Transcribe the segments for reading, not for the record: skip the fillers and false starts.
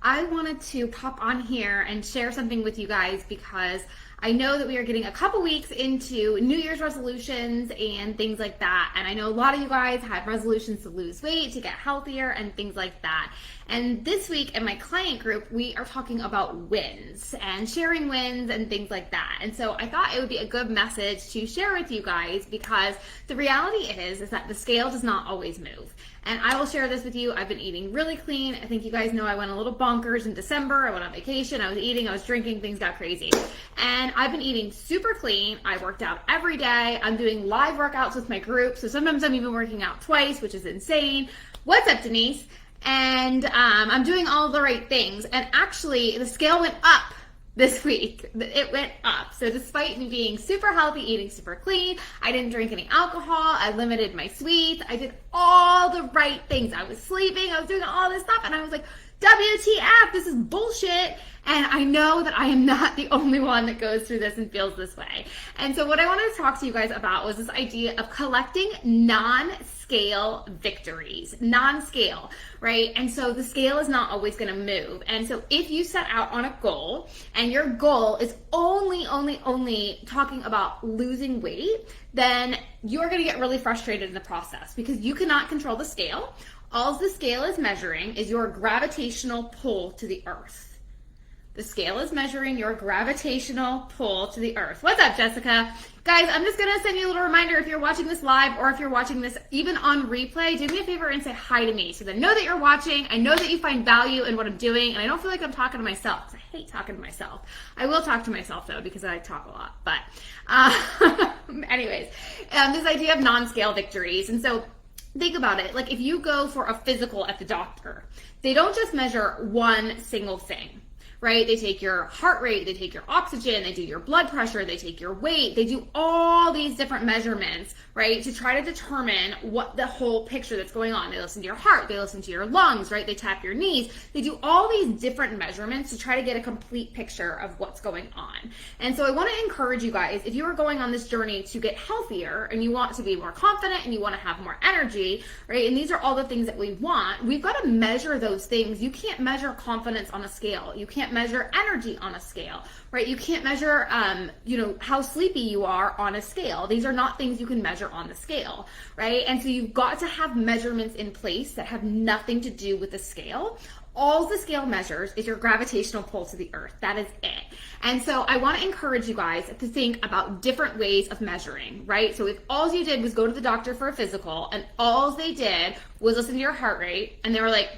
I wanted to pop on here and share something with you guys because I know that we are getting a couple weeks into New Year's resolutions and things like that. And I know a lot of you guys had resolutions to lose weight, to get healthier, and things like that. And this week in my client group, we are talking about wins and sharing wins and things like that. And so I thought it would be a good message to share with you guys because the reality is that the scale does not always move. And I will share this with you. I've been eating really clean. I think you guys know I went a little bonkers in December. I went on vacation. I was eating. I was drinking. Things got crazy. And I've been eating super clean. I worked out every day. I'm doing live workouts with my group. So sometimes I'm even working out twice, which is insane. What's up, Denise? And I'm doing all the right things. And actually, the scale went up this week. It went up. So despite me being super healthy, eating super clean, I didn't drink any alcohol, I limited my sweets, I did all the right things. I was sleeping, I was doing all this stuff, and I was like, WTF, this is bullshit. And I know that I am not the only one that goes through this and feels this way. And so what I wanted to talk to you guys about was this idea of collecting non-scale victories, non-scale, right? And so the scale is not always going to move. And so if you set out on a goal and your goal is only talking about losing weight, then you're going to get really frustrated in the process because you cannot control the scale. All the scale is measuring is your gravitational pull to the earth. The scale is measuring your gravitational pull to the earth. What's up, Jessica? Guys, I'm just going to send you a little reminder if you're watching this live or if you're watching this even on replay, do me a favor and say hi to me so that I know that you're watching. I know that you find value in what I'm doing, and I don't feel like I'm talking to myself because I hate talking to myself. I will talk to myself, though, because I talk a lot. But anyways, this idea of non-scale victories. And so think about it. Like if you go for a physical at the doctor, they don't just measure one single thing. Right? They take your heart rate, they take your oxygen, they do your blood pressure, they take your weight, they do all these different measurements, right? To try to determine what the whole picture that's going on. They listen to your heart, they listen to your lungs, right? They tap your knees. They do all these different measurements to try to get a complete picture of what's going on. And so I want to encourage you guys, if you are going on this journey to get healthier and you want to be more confident and you want to have more energy, right? And these are all the things that we want. We've got to measure those things. You can't measure confidence on a scale. You can't measure energy on a scale, right? You can't measure, how sleepy you are on a scale. These are not things you can measure on the scale, right? And so you've got to have measurements in place that have nothing to do with the scale. All the scale measures is your gravitational pull to the earth. That is it. And so I want to encourage you guys to think about different ways of measuring, right? So if all you did was go to the doctor for a physical and all they did was listen to your heart rate and they were like,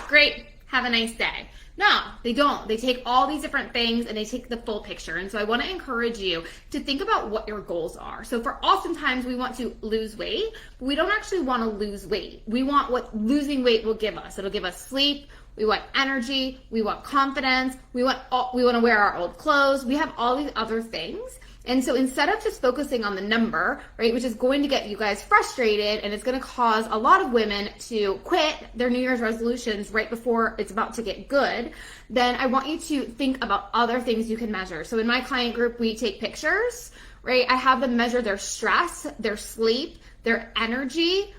great, have a nice day. No, they don't. They take all these different things and they take the full picture. And so I want to encourage you to think about what your goals are. So for oftentimes we want to lose weight, but we don't actually want to lose weight. We want what losing weight will give us. It'll give us sleep. We want energy. We want confidence. We want to wear our old clothes. We have all these other things. And so instead of just focusing on the number, right, which is going to get you guys frustrated and it's going to cause a lot of women to quit their New Year's resolutions right before it's about to get good, then I want you to think about other things you can measure. So in my client group, we take pictures, right? I have them measure their stress, their sleep, their energy,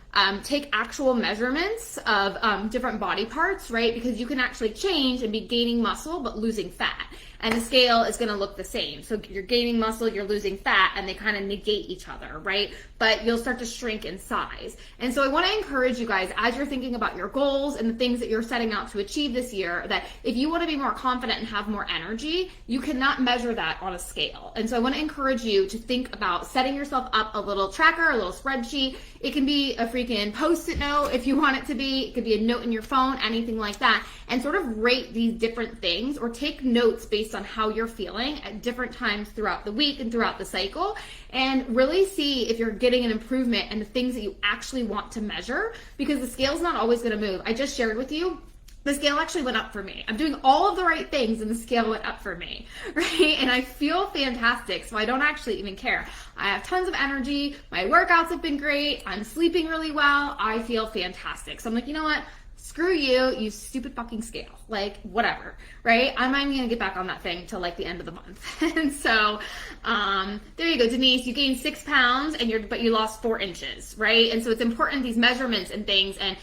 take actual measurements of different body parts, right? Because you can actually change and be gaining muscle but losing fat. And the scale is going to look the same. So you're gaining muscle, you're losing fat, and they kind of negate each other, right? But you'll start to shrink in size. And so I want to encourage you guys, as you're thinking about your goals and the things that you're setting out to achieve this year, that if you want to be more confident and have more energy, you cannot measure that on a scale. And so I want to encourage you to think about setting yourself up a little tracker, a little spreadsheet. It can be a freaking Post-it note if you want it to be. It could be a note in your phone, anything like that. And sort of rate these different things or take notes based on how you're feeling at different times throughout the week and throughout the cycle, and really see if you're getting an improvement in the things that you actually want to measure, because the scale's not always going to move. I just shared with you, the scale actually went up for me. I'm doing all of the right things and the scale went up for me, right? And I feel fantastic, so I don't actually even care. I have tons of energy. My workouts have been great. I'm sleeping really well. I feel fantastic. So I'm like, you know what? screw you, you stupid fucking scale. Like, whatever, right? I'm not even gonna get back on that thing till like the end of the month. And so, there you go, Denise, you gained 6 pounds but you lost 4 inches, right? And so it's important, these measurements and things. And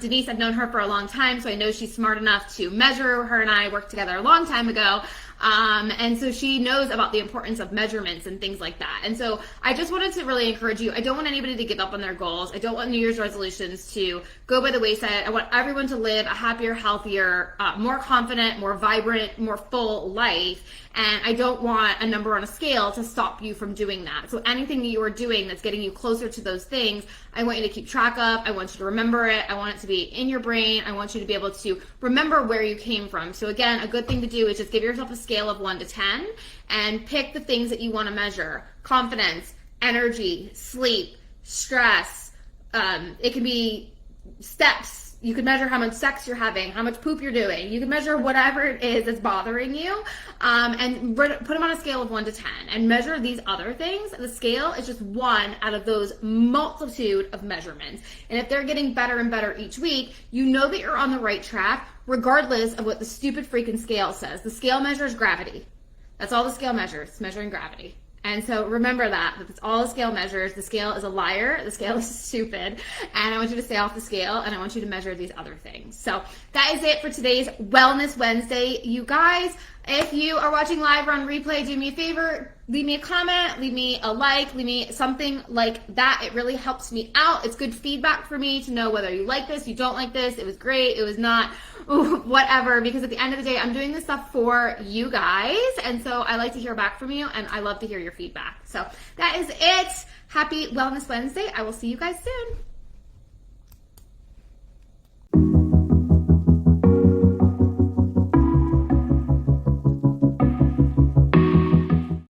Denise, I've known her for a long time, so I know she's smart enough to measure. Her and I worked together a long time ago. And so she knows about the importance of measurements and things like that. And so I just wanted to really encourage you. I don't want anybody to give up on their goals. I don't want New Year's resolutions to go by the wayside. I want everyone to live a happier, healthier, more confident, more vibrant, more full life. And I don't want a number on a scale to stop you from doing that. So anything that you are doing that's getting you closer to those things, I want you to keep track of. I want you to remember it. I want it to be in your brain. I want you to be able to remember where you came from. So again, a good thing to do is just give yourself a scale of 1 to 10 and pick the things that you want to measure. Confidence, energy, sleep, stress. It can be steps. You can measure how much sex you're having, how much poop you're doing. You can measure whatever it is that's bothering you, and put them on a scale of 1 to 10 and measure these other things. The scale is just one out of those multitude of measurements. And if they're getting better and better each week, you know that you're on the right track, regardless of what the stupid freaking scale says. The scale measures gravity. That's all the scale measures, it's measuring gravity. And so remember that it's all the scale measures. The scale is a liar. The scale is stupid. And I want you to stay off the scale, and I want you to measure these other things. So that is it for today's Wellness Wednesday. You guys, if you are watching live or on replay, do me a favor, leave me a comment, leave me a like, leave me something like that. It really helps me out. It's good feedback for me to know whether you like this, you don't like this, it was great, it was not, whatever, because at the end of the day, I'm doing this stuff for you guys, and so I like to hear back from you, and I love to hear your feedback. So that is it. Happy Wellness Wednesday. I will see you guys soon.